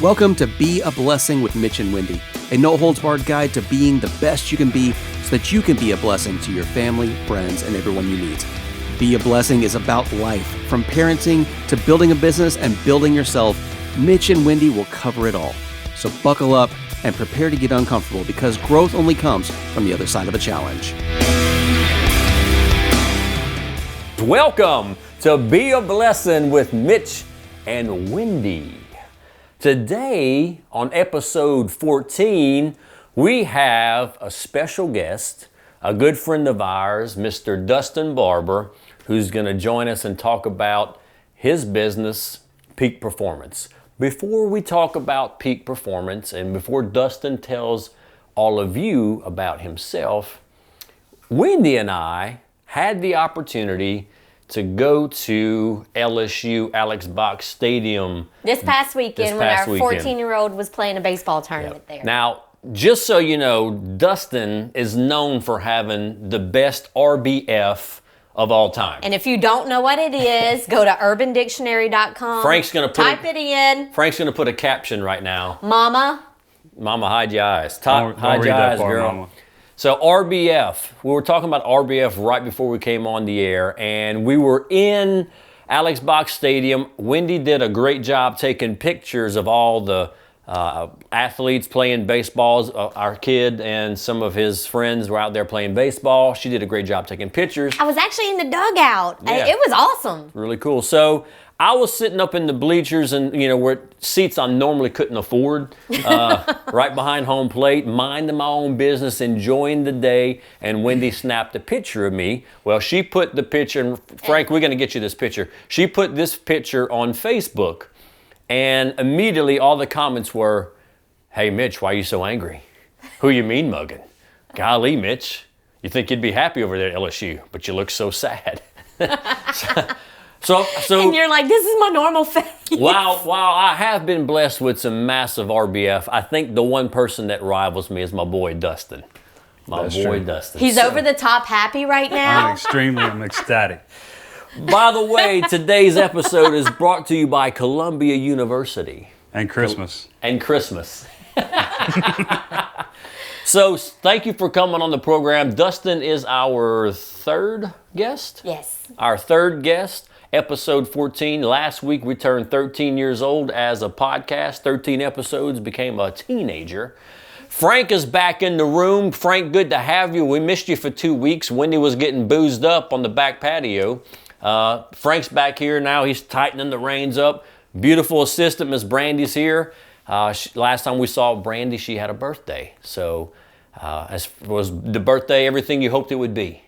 Welcome to Be a Blessing with Mitch and Windi, a no-holds-barred guide to being the best you can be so that you can be a blessing to your family, friends, and everyone you meet. Be a Blessing is about life, from parenting to building a business and building yourself. Mitch and Windi will cover it all. So buckle up and prepare to get uncomfortable, because growth only comes from the other side of a challenge. Welcome to Be a Blessing with Mitch and Windi. Today, on episode 14, we have a special guest, a good friend of ours, Mr. Dustin Barber, who's going to join us and talk about his business, Peak Performance. Before we talk about Peak Performance, and before Dustin tells all of you about himself, Windi and I had the opportunity to go to LSU Alex Box Stadium this past weekend when our 14-year-old was playing a baseball tournament there. Now, just so you know, Dustin is known for having the best RBF of all time. And if you don't know what it is, go to urbandictionary.com. Frank's gonna type it in. Frank's gonna put a caption right now. Mama, hide your eyes. Hide your eyes, girl. Mama. So RBF, we were talking about RBF right before we came on the air, and we were in Alex Box Stadium. Windi did a great job taking pictures of all the athletes playing baseballs. Our kid and some of his friends were out there playing baseball. She did a great job taking pictures. I was actually in the dugout. Yeah. It was awesome. Really cool. So I was sitting up in the bleachers, and where seats I normally couldn't afford, right behind home plate, minding my own business, enjoying the day. And Windi snapped a picture of me. Well, she put the picture, and Frank, we're going to get you this picture. She put this picture on Facebook, and immediately all the comments were, "Hey, Mitch, why are you so angry? Who you mean mugging? Golly, Mitch, you think you'd be happy over there at LSU, but you look so sad." So, and you're like, this is my normal face. While I have been blessed with some massive RBF, I think the one person that rivals me is my boy Dustin. Dustin. He's over the top happy right now. I'm ecstatic. By the way, today's episode is brought to you by Columbia University. And Christmas. So thank you for coming on the program. Dustin is our third guest? Yes. Our third guest. Episode 14. Last week we turned 13 years old as a podcast. 13 episodes, became a teenager. Frank is back in the room. Frank, good to have you. We missed you for 2 weeks. Windi was getting boozed up on the back patio. Frank's back here now. He's tightening the reins up. Beautiful assistant, Miss Brandy's here. Last time we saw Brandy, she had a birthday. So was the birthday everything you hoped it would be?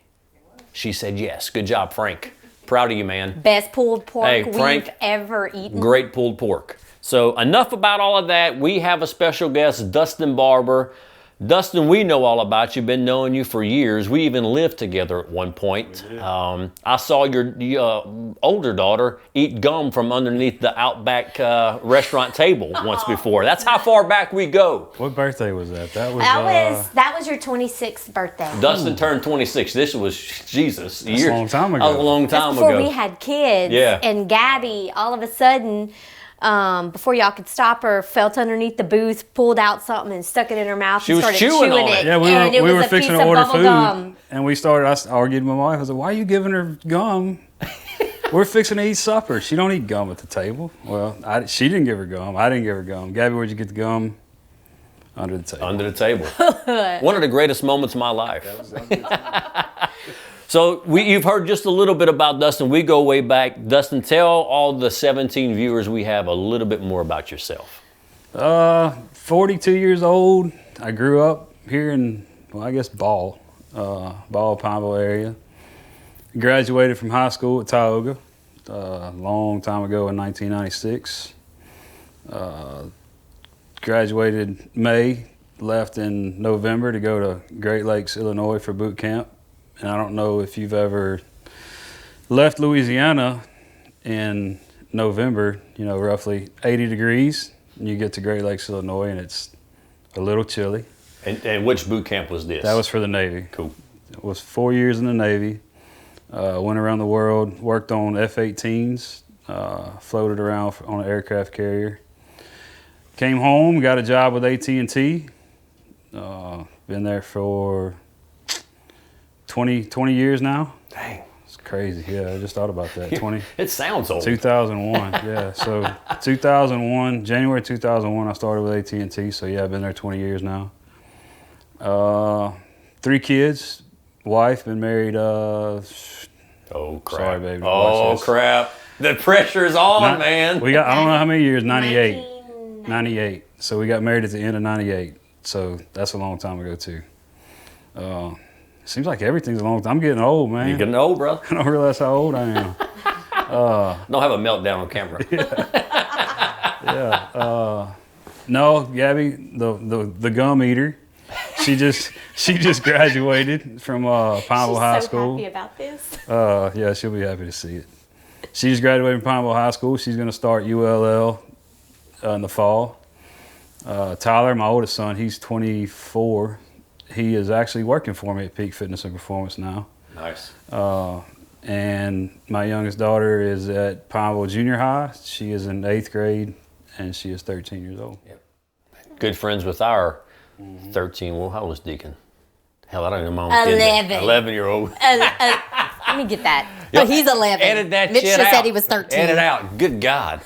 She said yes. Good job, Frank. Proud of you, man. Best pulled pork Frank, we've ever eaten. Great pulled pork. So enough about all of that. We have a special guest, Dustin Barber. Dustin, we know all about you. Been knowing you for years. We even lived together at one point. I saw your older daughter eat gum from underneath the Outback restaurant table once before. That's how far back we go. What birthday was that? That was your 26th birthday. Dustin turned 26. This was, Jesus, a long time ago. A long time That's before ago. we had kids. Yeah. And Gabby, all of a sudden, before y'all could stop her, felt underneath the booth, pulled out something and stuck it in her mouth and started chewing it. Yeah, we were fixing to order food, and I argued with my wife. I said, "Why are you giving her gum? We're fixing to eat supper. She don't eat gum at the table." Well, she didn't give her gum. I didn't give her gum. Gabby, where'd you get the gum? Under the table. Under the table. One of the greatest moments of my life. So you've heard just a little bit about Dustin. We go way back. Dustin, tell all the 17 viewers we have a little bit more about yourself. 42 years old. I grew up here in, Ball, Pineville area. Graduated from high school at Tioga a long time ago in 1996. Graduated May, left in November to go to Great Lakes, Illinois for boot camp. And I don't know if you've ever left Louisiana in November, roughly 80 degrees, and you get to Great Lakes, Illinois, and it's a little chilly. And which boot camp was this? That was for the Navy. Cool. It was 4 years in the Navy. Went around the world, worked on F-18s, floated around on an aircraft carrier. came home, got a job with AT&T. Been there for 20 years now. Dang. It's crazy. Yeah, I just thought about that. 20. It sounds old. 2001. Yeah. So 2001, January 2001, I started with AT&T. So yeah, I've been there 20 years now. 3 kids. Wife, been married. Oh crap! Sorry, baby. Oh crap! The pressure's on, man. We got, I don't know how many years. 98. 98. So we got married at the end of 98. So that's a long time ago too. Seems like everything's a long time. I'm getting old, man. You're getting old, bro. I don't realize how old I am. Don't have a meltdown on camera. Yeah. No, Gabby, the gum eater. She just graduated from Pineville High School. She's so happy about this. Yeah, she'll be happy to see it. She just graduated from Pineville High School. She's going to start ULL in the fall. Tyler, my oldest son, he's 24. He is actually working for me at Peak Fitness and Performance now. Nice. And my youngest daughter is at Pineville Junior High. She is in 8th grade, and she is 13 years old. Yep. Good friends with our 13. Well, how old is Deacon? Hell, I don't even know. 11. 11-year-old. Let me get that. Yep. Oh, he's 11. Edit that Mitch shit just out. said he was 13. Edit out. Good God.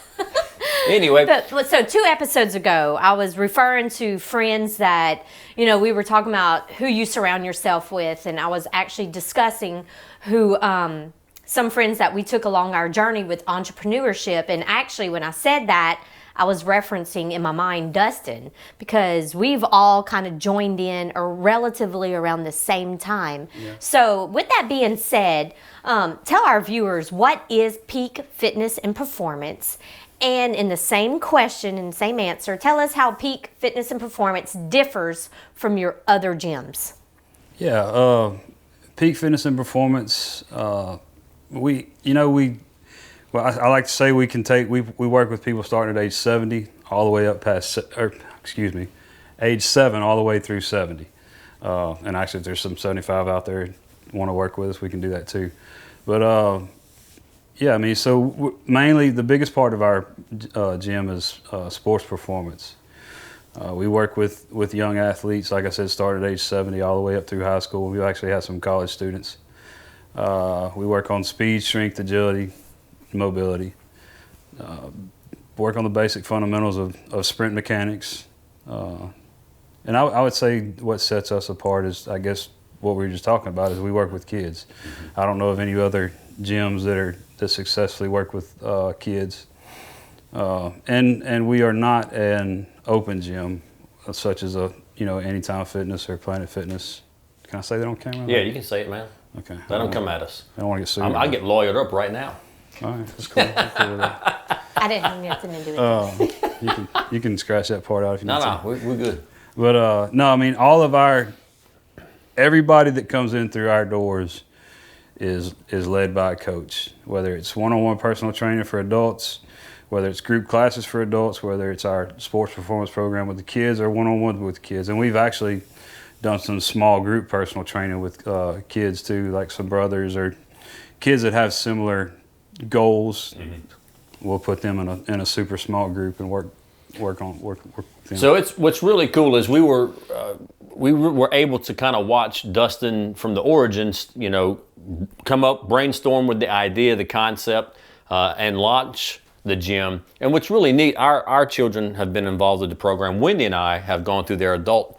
Anyway. So 2 episodes ago, I was referring to friends that, we were talking about who you surround yourself with, and I was actually discussing who some friends that we took along our journey with entrepreneurship. And actually, when I said that, I was referencing in my mind Dustin, because we've all kind of joined in or relatively around the same time. Yeah. So with that being said, tell our viewers, what is Peak Fitness and Performance? And in the same question and same answer, tell us how Peak Fitness and Performance differs from your other gyms. Yeah, Peak Fitness and Performance, I like to say we work with people starting at age 70 all the way up past, age 7 all the way through 70. And actually, if there's some 75 out there who want to work with us, we can do that too. But mainly the biggest part of our gym is sports performance. We work with young athletes, like I said, started at age 70 all the way up through high school. We actually have some college students. We work on speed, strength, agility, mobility, work on the basic fundamentals of sprint mechanics. And I would say what sets us apart is, I guess, what we were just talking about, is we work with kids. I don't know of any other gyms that successfully work with kids. And we are not an open gym, such as Anytime Fitness or Planet Fitness. Can I say that on camera? Yeah, you can say it, man. Okay. Let them come at us. I don't want to get sued. I get lawyered up right now. All right, that's cool. I'm cool with that. I didn't have nothing to do with it. You can scratch that part out if you need to. No, we're good. But no, I mean, everybody that comes in through our doors is led by a coach, whether it's one-on-one personal training for adults, whether it's group classes for adults, whether it's our sports performance program with the kids or one-on-one with the kids. And we've actually done some small group personal training with kids too, like some brothers or kids that have similar goals. Mm-hmm. We'll put them in a super small group and work with them. So what's really cool is we were able to kind of watch Dustin from the origins, come up, brainstorm with the idea, the concept, and launch the gym. And what's really neat, our children have been involved with the program. Windi and I have gone through their adult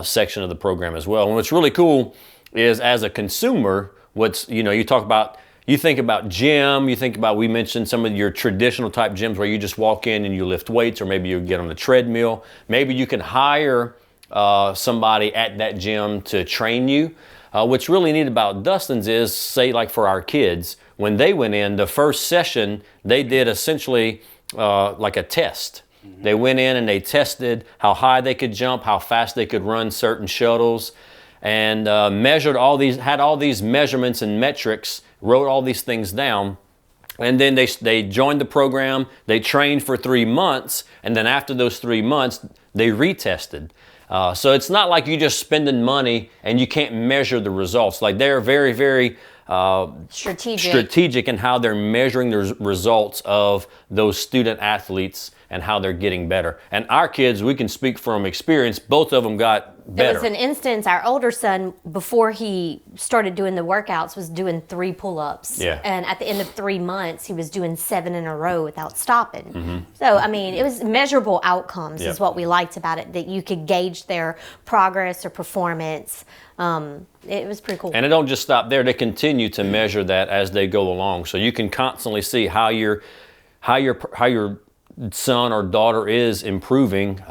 section of the program as well. And what's really cool is, as a consumer, you think about gym, we mentioned some of your traditional type gyms where you just walk in and you lift weights, or maybe you get on the treadmill. Maybe you can hire somebody at that gym to train you. What's really neat about Dustin's is, say like for our kids, when they went in, the first session, they did essentially like a test. Mm-hmm. They went in and they tested how high they could jump, how fast they could run certain shuttles, and had all these measurements and metrics, wrote all these things down. And then they joined the program, they trained for 3 months, and then after those 3 months, they retested. So it's not like you're just spending money and you can't measure the results. Like, they're very, very strategic in how they're measuring the results of those student athletes and how they're getting better. And our kids, we can speak from experience, both of them got better. There was an instance, our older son, before he started doing the workouts, was doing 3 pull-ups. Yeah. And at the end of 3 months, he was doing 7 in a row without stopping. So, I mean, it was measurable outcomes is what we liked about it, that you could gauge their progress or performance. It was pretty cool. And it don't just stop there. They continue to measure that as they go along. So you can constantly see how your son or daughter is improving,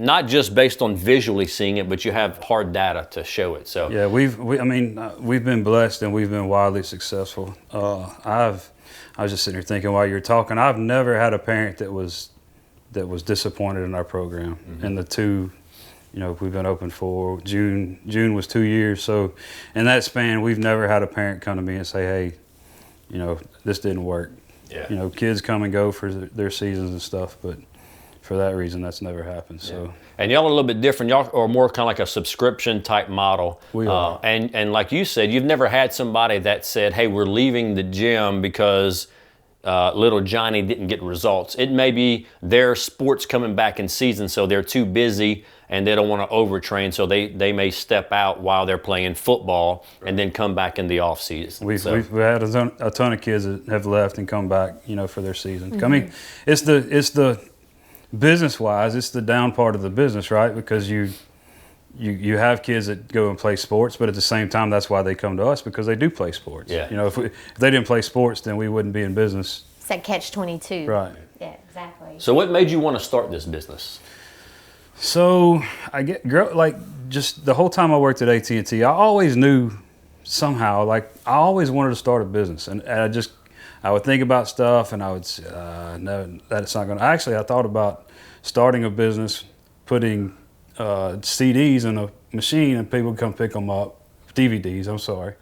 not just based on visually seeing it, but you have hard data to show it. So yeah, we've been blessed and we've been wildly successful. I was just sitting here thinking while you were talking, I've never had a parent that was disappointed in our program. And the two, we've been open for June was 2 years. So in that span, we've never had a parent come to me and say, hey, this didn't work. Yeah. Kids come and go for their seasons and stuff, but for that reason, that's never happened. So. And y'all are a little bit different. Y'all are more kind of like a subscription type model. We are. And like you said, you've never had somebody that said, hey, we're leaving the gym because little Johnny didn't get results. It may be their sports coming back in season, so they're too busy and they don't want to overtrain, so they may step out while they're playing football and then come back in the off season. We've had a ton of kids that have left and come back, for their season. I mean, it's the business-wise, it's the down part of the business, right? Because you have kids that go and play sports, but at the same time, that's why they come to us, because they do play sports. Yeah. If they didn't play sports, then we wouldn't be in business. It's that catch-22. Right. Yeah, exactly. So what made you want to start this business? So just the whole time I worked at AT&T, I always knew somehow, I always wanted to start a business, and I would think about stuff, and I would say, no, that's not going to. Actually, I thought about starting a business, putting CDs in a machine, and people would come pick them up, DVDs, I'm sorry.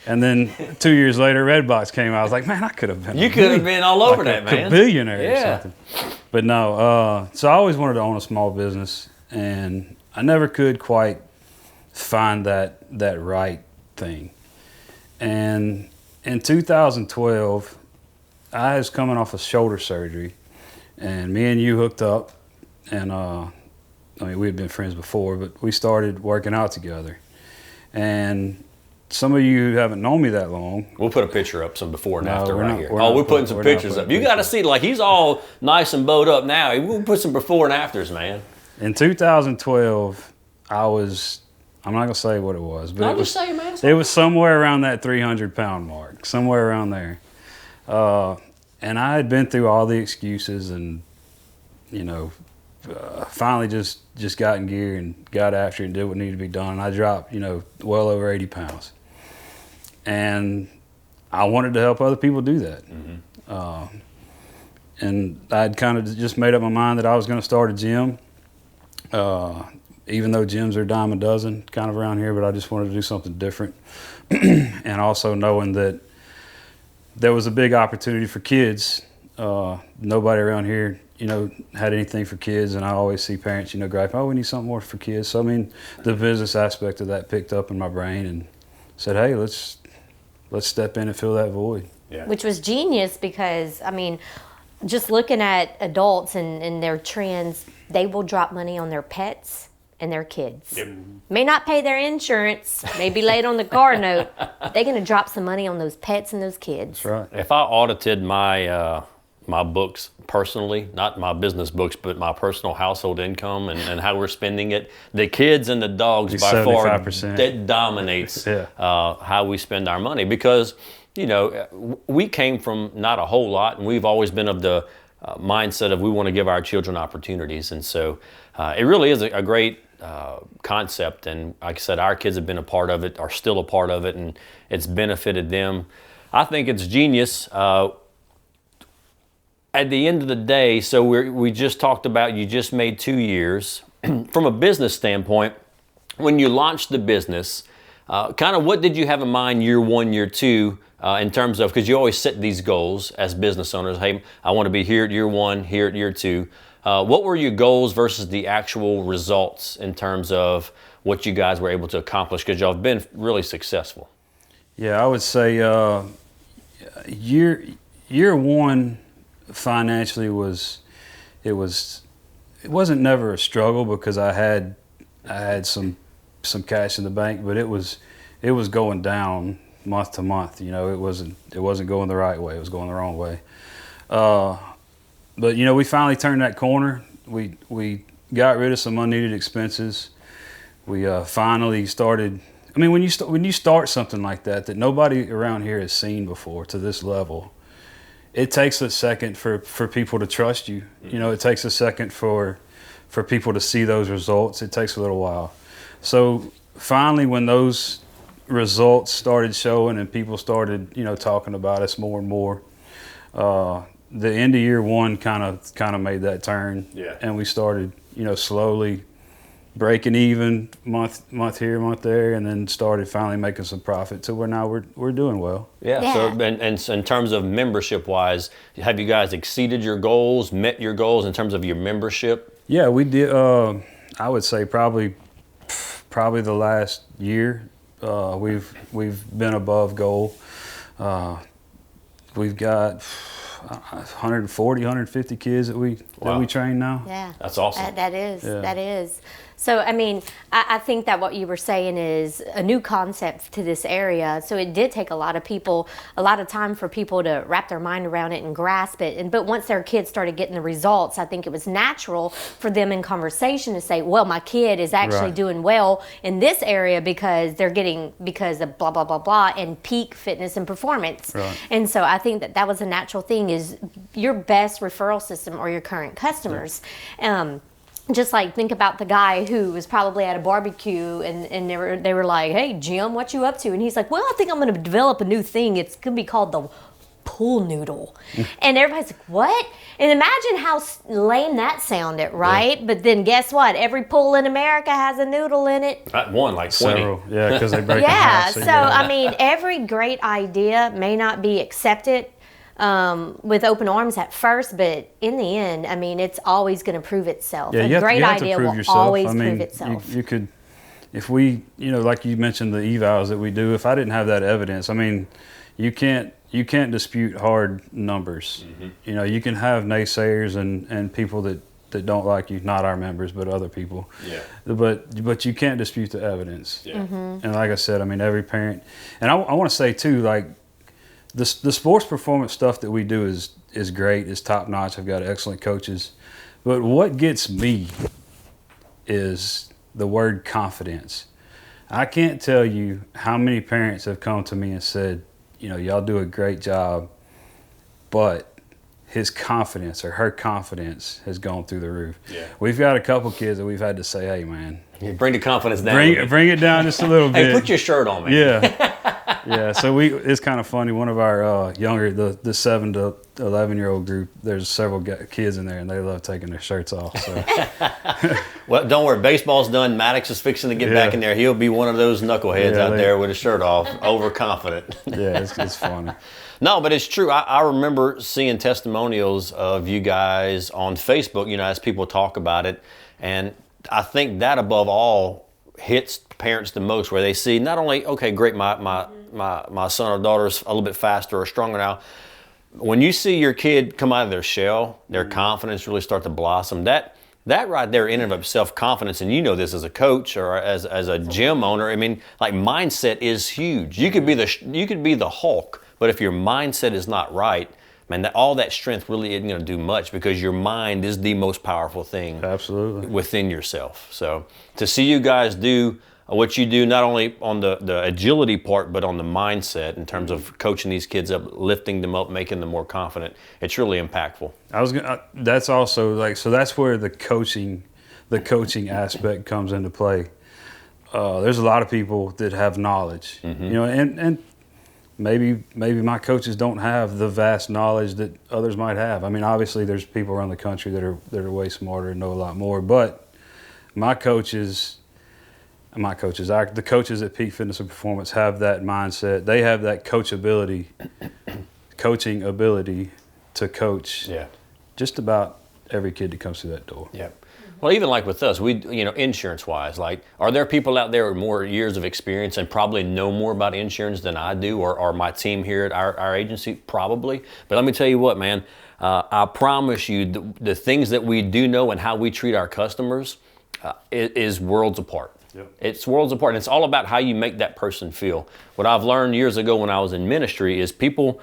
And then 2 years later, Redbox came out. I was like, man, I could have been. You could have been all over that, man. A billionaire Yeah. or something. But no, so I always wanted to own a small business, and I never could quite find that right thing. And in 2012, I was coming off of shoulder surgery, and me and you hooked up, and we had been friends before, but we started working out together. And some of you haven't known me that long. We'll put a picture up, some before and after right here. We're putting some pictures up. You got to see, he's all nice and bowed up now. We'll put some before and afters, man. In 2012, I'm not going to say what it was, but it was somewhere around that 300-pound mark, somewhere around there. And I had been through all the excuses and, finally just got in gear and got after it and did what needed to be done. And I dropped, well over 80 pounds. And I wanted to help other people do that. And I'd kind of just made up my mind that I was going to start a gym. Even though gyms are a dime a dozen kind of around here, but I just wanted to do something different. And also knowing that there was a big opportunity for kids. Nobody around here, had anything for kids, and I always see parents, gripe, oh, we need something more for kids. So, the business aspect of that picked up in my brain and said, hey, let's step in and fill that void. Yeah. Which was genius because, just looking at adults and their trends, they will drop money on their pets and their kids. Yep. May not pay their insurance, may be late on the car note. They're going to drop some money on those pets and those kids. That's right. If I audited my my books personally, not my business books, but my personal household income and how we're spending it, the kids and the dogs by 75%. far, that dominates how we spend our money. Because, we came from not a whole lot, and we've always been of the mindset of we want to give our children opportunities. And so it really is a great concept. And like I said, our kids have been a part of it, are still a part of it, and it's benefited them. I think it's genius. At the end of the day, so we just talked about you just made 2 years. From a business standpoint, when you launched the business, kind of what did you have in mind year 1, year 2, in terms of, because you always set these goals as business owners, hey, I want to be here at year 1, here at year 2. What were your goals versus the actual results in terms of what you guys were able to accomplish? Because y'all have been really successful. Yeah, I would say year 1 financially was it wasn't never a struggle because I had some cash in the bank, but it was going down month to month. You know, it wasn't going the right way. It was going the wrong way. But you know, we finally turned that corner. We got rid of some unneeded expenses. We finally started. I mean, when you start something like that nobody around here has seen before to this level, it takes a second for people to trust you. You know, it takes a second for people to see those results. It takes a little while. So finally, when those results started showing and people started, you know, talking about us more and more, the end of year one kind of made that turn. Yeah. And we started, you know, slowly breaking even month here, month there, and then started finally making some profit to where now we're doing well. Yeah. So and in terms of membership wise, have you guys exceeded your goals, met your goals in terms of your membership? Yeah, we did. I would say probably the last year we've been above goal. We've got 140, 150 kids that we train now. Yeah, that's awesome. That is. So, I mean, I think that what you were saying is a new concept to this area. So it did take a lot of time for people to wrap their mind around it and grasp it. But once their kids started getting the results, I think it was natural for them in conversation to say, well, my kid is actually doing well in this area because of blah, blah, blah, blah, and peak fitness and performance. Right. And so I think that was a natural thing, is your best referral system or your current customers. Yeah. Just like think about the guy who was probably at a barbecue and they were like, hey, Jim, what you up to? And he's like, well, I think I'm going to develop a new thing. It's going to be called the pool noodle. And everybody's like, what? And imagine how lame that sounded, right? Yeah. But then guess what? Every pool in America has a noodle in it. Not one, like 20. Several. Yeah, because they break Yeah, so I mean, every great idea may not be accepted with open arms at first, but in the end, I mean, it's always going to prove itself. Yeah, a great idea will always prove itself. You could, if we, you know, like you mentioned the evals that we do, if I didn't have that evidence, I mean, you can't dispute hard numbers. Mm-hmm. You know, you can have naysayers and people that don't like you, not our members, but other people. Yeah. But you can't dispute the evidence. Yeah. Mm-hmm. And like I said, I mean, every parent, and I want to say too, like, the sports performance stuff that we do is great. It's top notch. I've got excellent coaches. But what gets me is the word confidence. I can't tell you how many parents have come to me and said, you know, y'all do a great job, but his confidence or her confidence has gone through the roof. Yeah. We've got a couple kids that we've had to say, hey, man. You bring the confidence down. Bring it down just a little bit. Hey, put your shirt on, man. Yeah. Yeah, so it's kind of funny. One of our younger, the 7 to 11-year-old group, there's several kids in there, and they love taking their shirts off. So. Well, don't worry. Baseball's done. Maddox is fixing to get back in there. He'll be one of those knuckleheads out there with his shirt off, overconfident. Yeah, it's funny. No, but it's true. I remember seeing testimonials of you guys on Facebook, you know, as people talk about it. And I think that above all hits parents the most, where they see not only, okay, great, my son or daughter's a little bit faster or stronger now. When you see your kid come out of their shell, their confidence really start to blossom. That right there in and of itself, confidence, and you know this as a coach or as a gym owner, I mean, like, mindset is huge. You could be the Hulk, but if your mindset is not right, man, all that strength really isn't going to do much, because your mind is the most powerful thing within yourself. So to see you guys do what you do, not only on the agility part, but on the mindset in terms of coaching these kids up, lifting them up, making them more confident, it's really impactful. That's also like, so that's where the coaching aspect comes into play. There's a lot of people that have knowledge, you know, and maybe my coaches don't have the vast knowledge that others might have. I mean, obviously there's people around the country that are way smarter and know a lot more, but the coaches at Peak Fitness and Performance have that mindset. They have that coaching ability to coach just about every kid that comes through that door. Yeah. Well, even like with us, we, insurance-wise, like, are there people out there with more years of experience and probably know more about insurance than I do, or my team here at our agency? Probably. But let me tell you what, man, I promise you the things that we do know and how we treat our customers is worlds apart. Yep. It's worlds apart. And it's all about how you make that person feel. What I've learned years ago when I was in ministry is people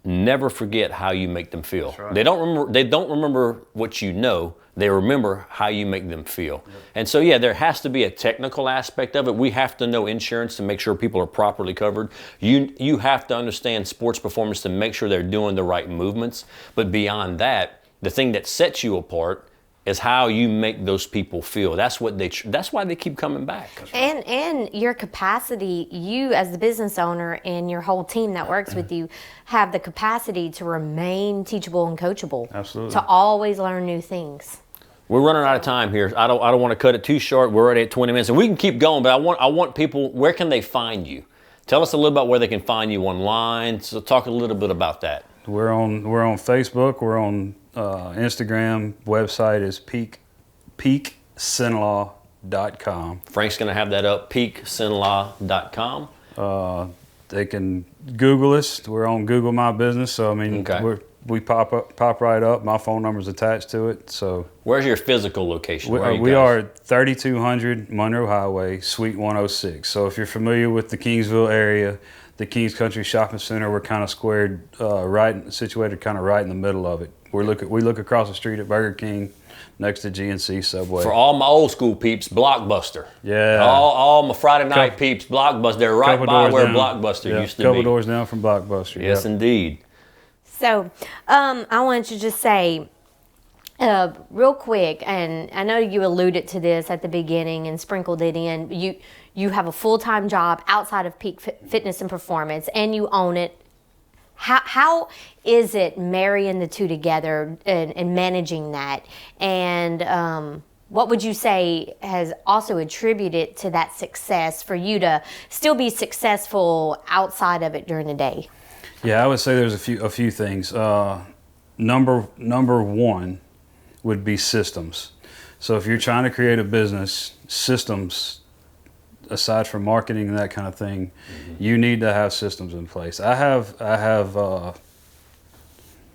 never forget how you make them feel. Right. They don't remember what you know. They remember how you make them feel. Yep. And so, yeah, there has to be a technical aspect of it. We have to know insurance to make sure people are properly covered. You have to understand sports performance to make sure they're doing the right movements. But beyond that, the thing that sets you apart is how you make those people feel. That's why they keep coming back. And your capacity, you as the business owner and your whole team that works with you have the capacity to remain teachable and coachable. Absolutely. To always learn new things. We're running out of time here. I don't want to cut it too short. We're already at 20 minutes, and we can keep going. But I want people. Where can they find you? Tell us a little about where they can find you online. So talk a little bit about that. We're on Facebook. We're on Instagram. Website is peaksinlaw.com. Frank's going to have that up. peaksinlaw.com. They can Google us. We're on Google My Business. So I mean, okay. We pop right up. My phone number's attached to it. So where's your physical location? We are 3200 Monroe Highway, Suite 106. So if you're familiar with the Kingsville area, the Kings Country Shopping Center, we're kind of situated kind of right in the middle of it. We look across the street at Burger King, next to GNC Subway. For all my old school peeps, Blockbuster. Yeah. All my Friday night peeps, Blockbuster. They're right by where Blockbuster used to be. Couple doors down from Blockbuster. Yes, indeed. So I wanted to just say real quick, and I know you alluded to this at the beginning and sprinkled it in. You have a full-time job outside of Peak Fitness and Performance, and you own it. How is it marrying the two together and managing that? And what would you say has also attributed to that success for you to still be successful outside of it during the day? Yeah, I would say there's a few things. Number one would be systems. So if you're trying to create a business, systems, aside from marketing and that kind of thing, you need to have systems in place. I have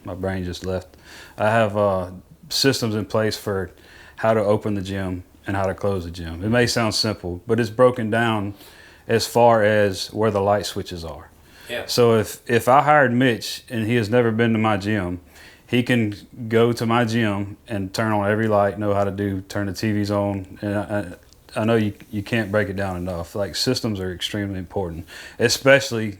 my brain just left. I have systems in place for how to open the gym and how to close the gym. It may sound simple, but it's broken down as far as where the light switches are. Yeah. So if I hired Mitch and he has never been to my gym, he can go to my gym and turn on every light, know how to turn the TVs on. And I know you can't break it down enough. Like, systems are extremely important, especially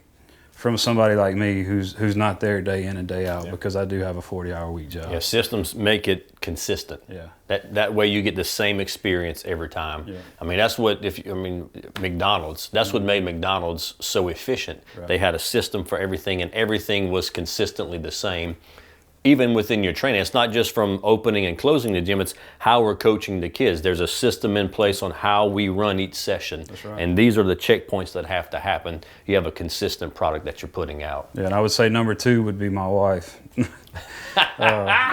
from somebody like me who's not there day in and day out, because I do have a 40-hour week job. Yeah, systems make it consistent. Yeah. That way you get the same experience every time. Yeah. I mean, that's what McDonald's, that's what made McDonald's so efficient. Right. They had a system for everything, and everything was consistently the same. Even within your training, it's not just from opening and closing the gym, it's how we're coaching the kids. There's a system in place on how we run each session. That's right. And these are the checkpoints that have to happen. You have a consistent product that you're putting out. Yeah, and I would say number two would be my wife.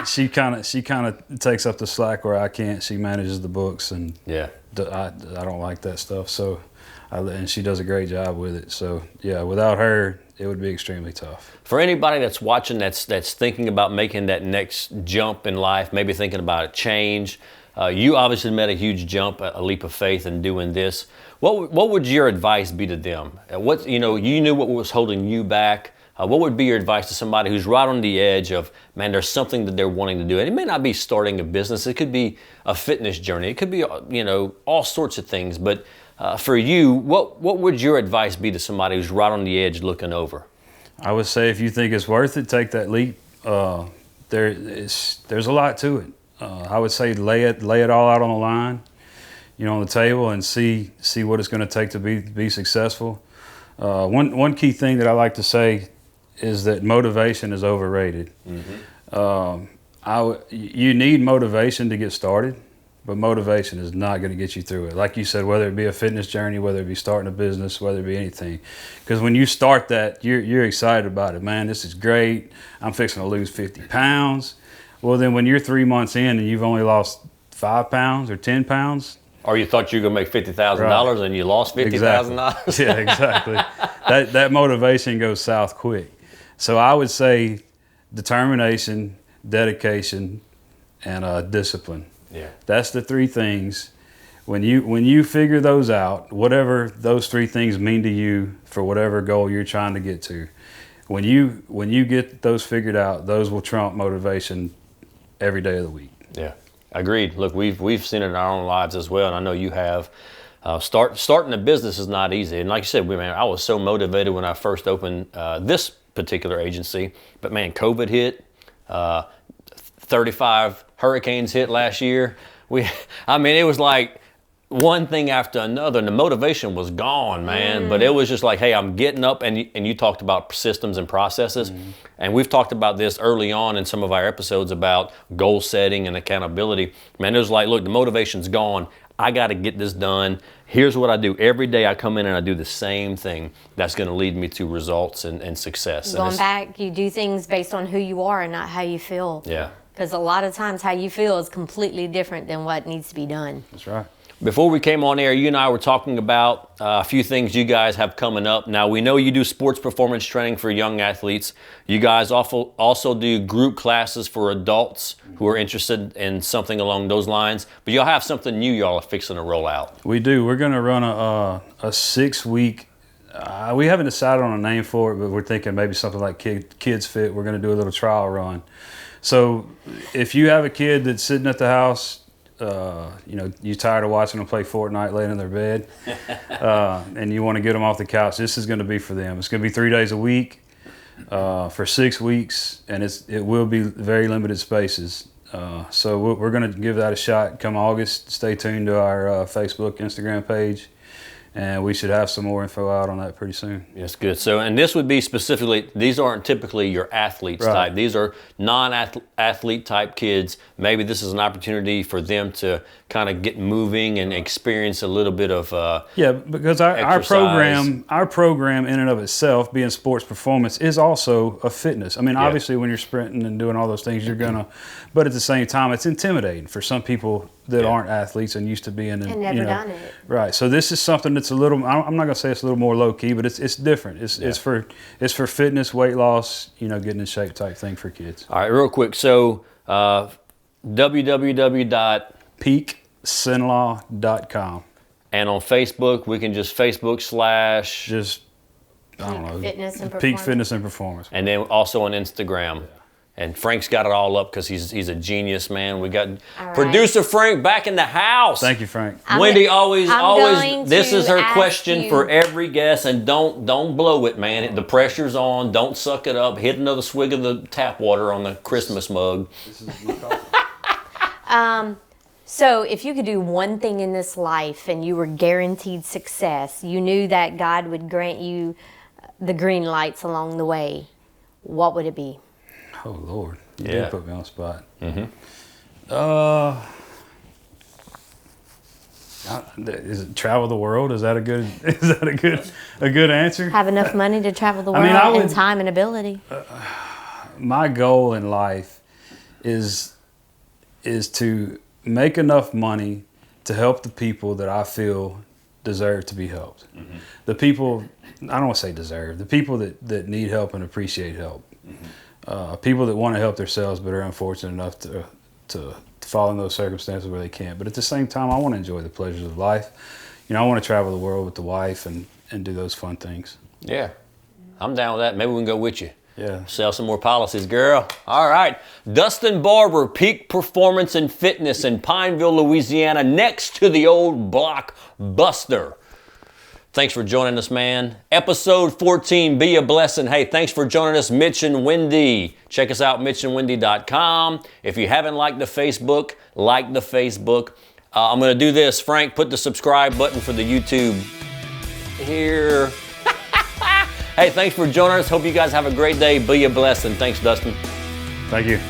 She kind of takes up the slack where I can't. She manages the books, and I don't like that stuff. So, and she does a great job with it. So yeah, without her, it would be extremely tough. For anybody that's watching that's thinking about making that next jump in life, maybe thinking about a change, you obviously made a huge jump, a leap of faith in doing this. What would your advice be to them? You knew what was holding you back. What would be your advice to somebody who's right on the edge of, man, there's something that they're wanting to do? And it may not be starting a business. It could be a fitness journey. It could be, all sorts of things. But for you, what would your advice be to somebody who's right on the edge looking over? I would say, if you think it's worth it, take that leap. There's a lot to it. I would say lay it all out on the line, on the table, and see what it's going to take to be successful. One key thing that I like to say is that motivation is overrated. Mm-hmm. You need motivation to get started, but motivation is not going to get you through it. Like you said, whether it be a fitness journey, whether it be starting a business, whether it be anything. Because when you start that, you're excited about it. Man, this is great. I'm fixing to lose 50 pounds. Well, then when you're 3 months in and you've only lost 5 pounds or 10 pounds. Or you thought you were going to make $50,000 and you lost $50,000? Exactly. Yeah, exactly. that motivation goes south quick. So I would say determination, dedication, and discipline. Yeah. That's the 3 things. When you figure those out, whatever those 3 things mean to you for whatever goal you're trying to get to, when you get those figured out, those will trump motivation every day of the week. Yeah, agreed. Look, we've seen it in our own lives as well, and I know you have. Starting a business is not easy, and like you said, man, I was so motivated when I first opened this particular agency. But man, COVID hit, 35 hurricanes hit last year. It was like one thing after another, and the motivation was gone, man. But it was just like, hey, I'm getting up, and you talked about systems and processes, and we've talked about this early on in some of our episodes about goal setting and accountability. Man, it was like, look, the motivation's gone. I got to get this done. Here's what I do. Every day I come in and I do the same thing that's going to lead me to results and success. Going back, you do things based on who you are and not how you feel. Yeah. Because a lot of times how you feel is completely different than what needs to be done. That's right. Before we came on air, you and I were talking about a few things you guys have coming up. Now, we know you do sports performance training for young athletes. You guys also do group classes for adults who are interested in something along those lines. But you'll have something new y'all are fixing to roll out. We do. We're going to run a 6-week. We haven't decided on a name for it, but we're thinking maybe something like Kids Fit. We're going to do a little trial run. So if you have a kid that's sitting at the house, you're tired of watching them play Fortnite laying in their bed, and you want to get them off the couch, this is going to be for them. It's going to be 3 days a week for 6 weeks, and it will be very limited spaces. So we're going to give that a shot come August. Stay tuned to our Facebook, Instagram page, and we should have some more info out on that pretty soon. Yes, good. So, and this would be specifically, these aren't typically your athletes type. These are non-athlete type kids. Maybe this is an opportunity for them to kind of get moving and experience a little bit of because our program in and of itself, being sports performance, is also a fitness. I mean, obviously when you're sprinting and doing all those things, you're gonna, but at the same time, it's intimidating for some people that aren't athletes and used to be in and never done it. Right. So this is something that's a little, I'm not gonna say it's a little more low key, but it's different. It's for fitness, weight loss, getting in shape type thing for kids. All right, real quick. So www.peaksinlaw.com. And on Facebook, we can just Facebook / Fitness and Peak Fitness and Performance. and then also on Instagram. And Frank's got it all up because he's a genius, man. We got producer Frank back in the house. Thank you, Frank. Wendy always. This is her question for every guest, and don't blow it, man. The pressure's on. Don't suck it up. Hit another swig of the tap water on the Christmas mug. This is my coffee. So if you could do one thing in this life and you were guaranteed success, you knew that God would grant you the green lights along the way, what would it be? Oh Lord, you Yeah. did put me on the spot. Is it travel the world? Is that a good answer? Have enough money to travel the world and time and ability. My goal in life is to make enough money to help the people that I feel deserve to be helped. The people, I don't want to say deserve, the people that need help and appreciate help. People that want to help themselves but are unfortunate enough to fall in those circumstances where they can't. But at the same time, I want to enjoy the pleasures of life. I want to travel the world with the wife and do those fun things. Yeah, I'm down with that. Maybe we can go with you. Yeah. Sell some more policies, girl. All right. Dustin Barber, Peak Performance and Fitness in Pineville, Louisiana, next to the old Blockbuster. Thanks for joining us, man. Episode 14, Be a Blessing. Hey, thanks for joining us, Mitch and Windi. Check us out, mitchandwindi.com. If you haven't liked the Facebook, like the Facebook. I'm going to do this. Frank, put the subscribe button for the YouTube here. Hey, thanks for joining us. Hope you guys have a great day. Be a blessing. Thanks, Dustin. Thank you.